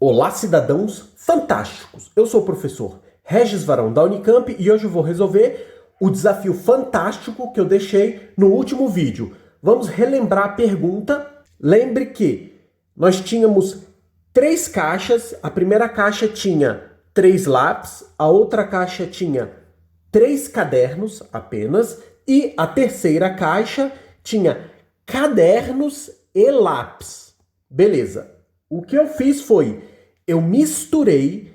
Olá, cidadãos fantásticos! Eu sou o professor Regis Varão da Unicamp e hoje eu vou resolver o desafio fantástico que eu deixei no último vídeo. Vamos relembrar a pergunta. Lembre que nós tínhamos 3 caixas. A primeira caixa tinha 3 lápis, a outra caixa tinha 3 cadernos apenas e a terceira caixa tinha cadernos e lápis. Beleza. O que eu fiz foi, eu misturei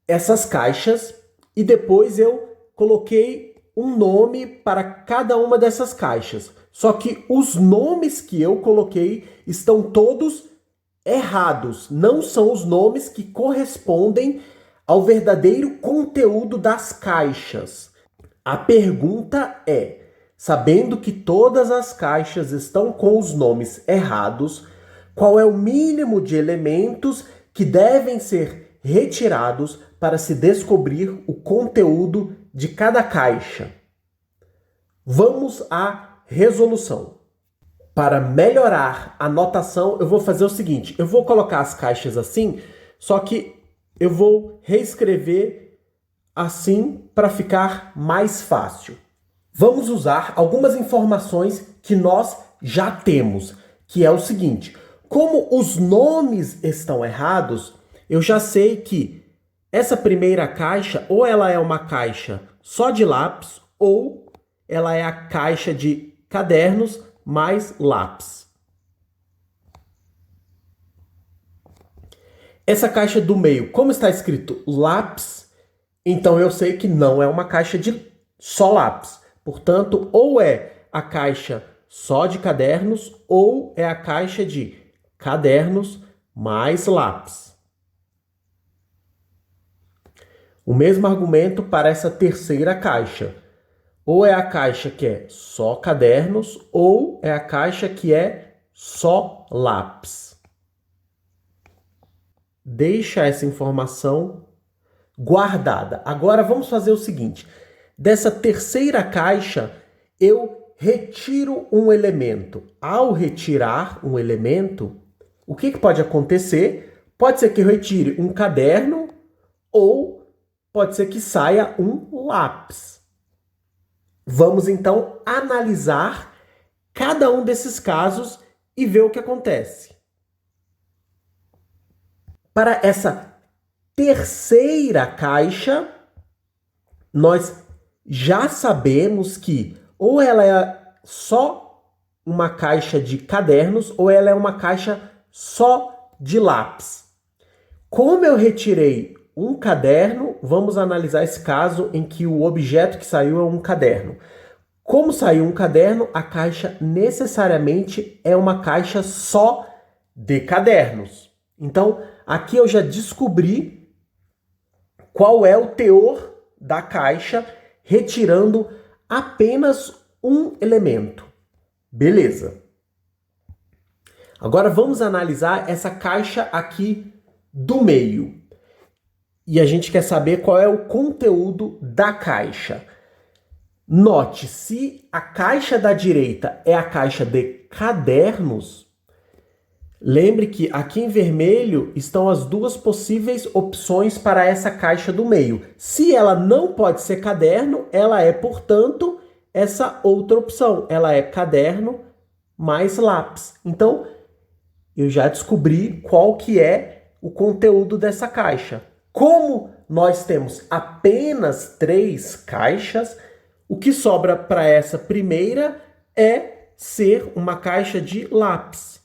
essas caixas e depois eu coloquei um nome para cada uma dessas caixas. Só que os nomes que eu coloquei estão todos errados. Não são os nomes que correspondem ao verdadeiro conteúdo das caixas. A pergunta é, sabendo que todas as caixas estão com os nomes errados, qual é o mínimo de elementos que devem ser retirados para se descobrir o conteúdo de cada caixa? Vamos à resolução. Para melhorar a notação, eu vou fazer o seguinte, eu vou colocar as caixas assim, só que eu vou reescrever assim para ficar mais fácil. Vamos usar algumas informações que nós já temos, que é o seguinte: como os nomes estão errados, eu já sei que essa primeira caixa, ou ela é uma caixa só de lápis, ou ela é a caixa de cadernos mais lápis. Essa caixa do meio, como está escrito lápis, então eu sei que não é uma caixa de só lápis. Portanto, ou é a caixa só de cadernos, ou é a caixa de cadernos mais lápis. O mesmo argumento para essa terceira caixa. Ou é a caixa que é só cadernos, ou é a caixa que é só lápis. Deixa essa informação guardada. Agora vamos fazer o seguinte. Dessa terceira caixa, eu retiro um elemento. Ao retirar um elemento, o que pode acontecer? Pode ser que eu retire um caderno ou pode ser que saia um lápis. Vamos então analisar cada um desses casos e ver o que acontece. Para essa terceira caixa, nós já sabemos que ou ela é só uma caixa de cadernos ou ela é uma caixa só de lápis. Como eu retirei um caderno, vamos analisar esse caso em que o objeto que saiu é um caderno. Como saiu um caderno, a caixa necessariamente é uma caixa só de cadernos. Então, aqui eu já descobri qual é o teor da caixa, retirando apenas um elemento. Beleza. Agora vamos analisar essa caixa aqui do meio. E a gente quer saber qual é o conteúdo da caixa. Note, se a caixa da direita é a caixa de cadernos, lembre que aqui em vermelho estão as duas possíveis opções para essa caixa do meio. Se ela não pode ser caderno, ela é, portanto, essa outra opção. Ela é caderno mais lápis. Então, eu já descobri qual que é o conteúdo dessa caixa. Como nós temos apenas 3 caixas, o que sobra para essa primeira é ser uma caixa de lápis.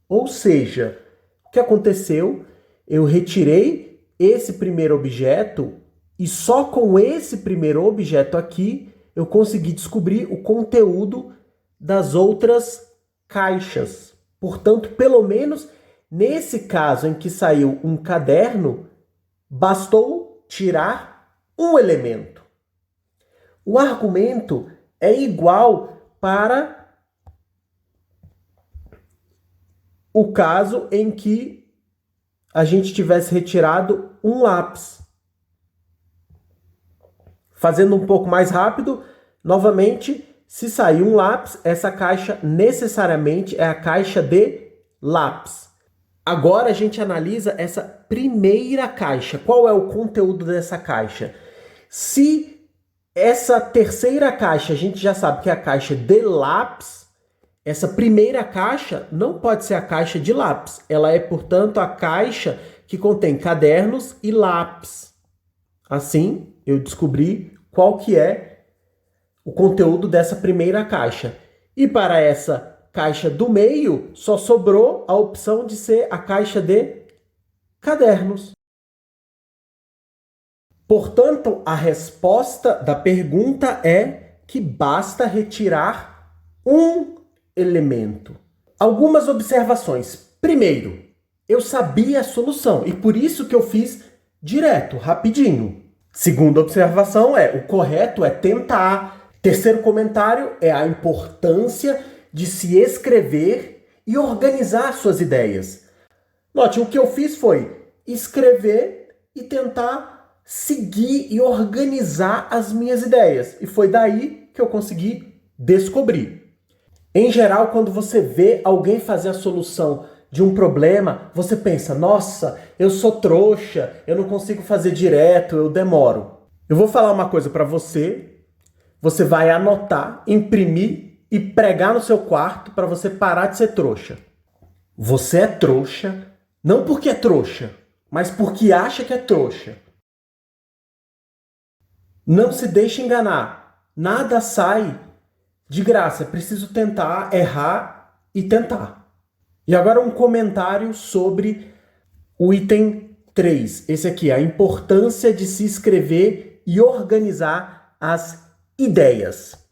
Ou seja, o que aconteceu? Eu retirei esse primeiro objeto e só com esse primeiro objeto aqui eu consegui descobrir o conteúdo das outras caixas. Portanto, pelo menos nesse caso em que saiu um caderno, bastou tirar um elemento. O argumento é igual para o caso em que a gente tivesse retirado um lápis. Fazendo um pouco mais rápido, novamente, se sair um lápis, essa caixa necessariamente é a caixa de lápis. Agora a gente analisa essa primeira caixa. Qual é o conteúdo dessa caixa? Se essa terceira caixa a gente já sabe que é a caixa de lápis, essa primeira caixa não pode ser a caixa de lápis. Ela é, portanto, a caixa que contém cadernos e lápis. Assim, eu descobri qual que é o conteúdo dessa primeira caixa. E para essa caixa do meio, só sobrou a opção de ser a caixa de cadernos. Portanto, a resposta da pergunta é que basta retirar um elemento. Algumas observações. Primeiro, eu sabia a solução e por isso que eu fiz direto, rapidinho. Segunda observação é, o correto é tentar. Terceiro comentário é a importância de se escrever e organizar suas ideias. Note, o que eu fiz foi escrever e tentar seguir e organizar as minhas ideias. E foi daí que eu consegui descobrir. Em geral, quando você vê alguém fazer a solução de um problema, você pensa, nossa, eu sou trouxa, eu não consigo fazer direto, eu demoro. Eu vou falar uma coisa para você, você vai anotar, imprimir e pregar no seu quarto para você parar de ser trouxa. Você é trouxa, não porque é trouxa, mas porque acha que é trouxa. Não se deixe enganar, nada sai de graça, é preciso tentar, errar e tentar. E agora um comentário sobre o item 3. Esse aqui, a importância de se escrever e organizar as ideias.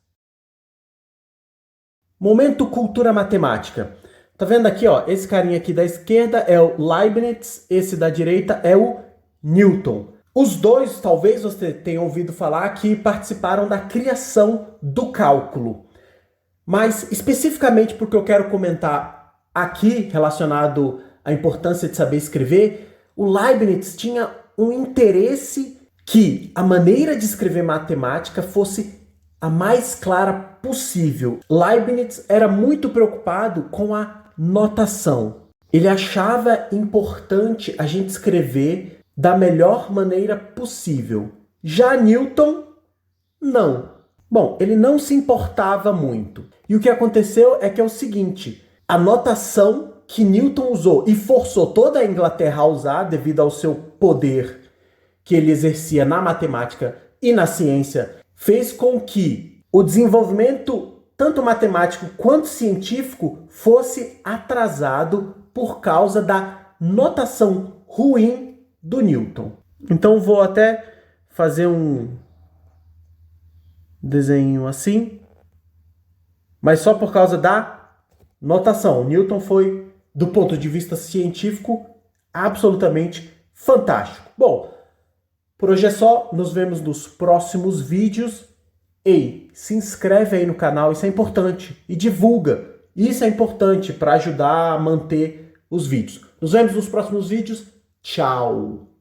Momento cultura matemática. Tá vendo aqui, ó? Esse carinha aqui da esquerda é o Leibniz, esse da direita é o Newton. Os dois, talvez você tenha ouvido falar, que participaram da criação do cálculo. Mas, especificamente porque eu quero comentar aqui, relacionado à importância de saber escrever, o Leibniz tinha um interesse que a maneira de escrever matemática fosse a mais clara possível. Leibniz era muito preocupado com a notação. Ele achava importante a gente escrever da melhor maneira possível. Já Newton, não. Bom, ele não se importava muito. E o que aconteceu é que é o seguinte, a notação que Newton usou e forçou toda a Inglaterra a usar devido ao seu poder que ele exercia na matemática e na ciência, fez com que o desenvolvimento tanto matemático quanto científico fosse atrasado por causa da notação ruim do Newton. Então vou até fazer um desenho assim, mas só por causa da notação. O Newton foi, do ponto de vista científico, absolutamente fantástico. Bom, por hoje é só, nos vemos nos próximos vídeos. Ei, se inscreve aí no canal, isso é importante, e divulga. Isso é importante para ajudar a manter os vídeos. Nos vemos nos próximos vídeos. Tchau!